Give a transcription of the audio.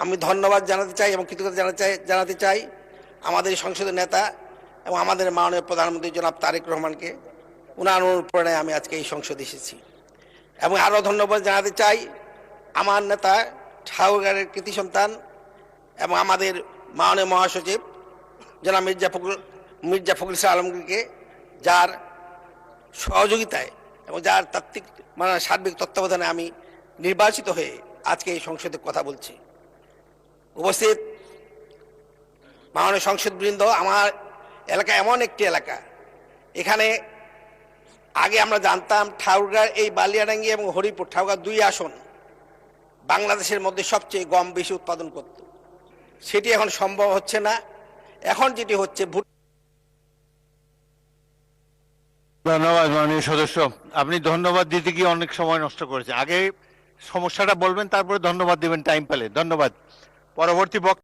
আমি ধন্যবাদ জানাতে চাই এবং কৃতজ্ঞতা জানাতে চাই আমাদের সংসদের নেতা এবং আমাদের মাননীয় প্রধানমন্ত্রী জনাব তারেক রহমানকে। উনার অনুপ্রেরণায় আমি আজকে এই সংসদে এসেছি। এবং আরও ধন্যবাদ জানাতে চাই আমার নেতা ঠাকুরগাঁয়ের কৃতি সন্তান এবং আমাদের মাননীয় মহাসচিব জনাব মির্জা ফখরুল ইসলাম আলমগীরকে, যার সহযোগিতায় এবং যার তাত্ত্বিক সার্বিক তত্ত্বাবধানে আমি নির্বাচিত হয়ে আজকে এই সংসদে কথা বলছি। উপস্থিত মাননীয় সংসদবৃন্দ, আমার এলাকা এমন একটি এলাকা, এখানে আগে আমরা জানতাম ঠাকুরগাঁও এই বালিয়াডাঙ্গি এবং হরিপুর, ঠাকুরগাঁও 2 আসন বাংলাদেশের মধ্যে সবচেয়ে গম বেশি উৎপাদন করত। সেটি এখন সম্ভব হচ্ছে না। এখন যেটি হচ্ছে ধন্যবাদ মাননীয় সদস্য, আপনি ধন্যবাদ দিতে গিয়ে অনেক সময় নষ্ট করেছেন। আগে সমস্যাটা বলবেন, তারপরে ধন্যবাদ দিবেন টাইম পেলে। ধন্যবাদ। পরবর্তী বক্তব্য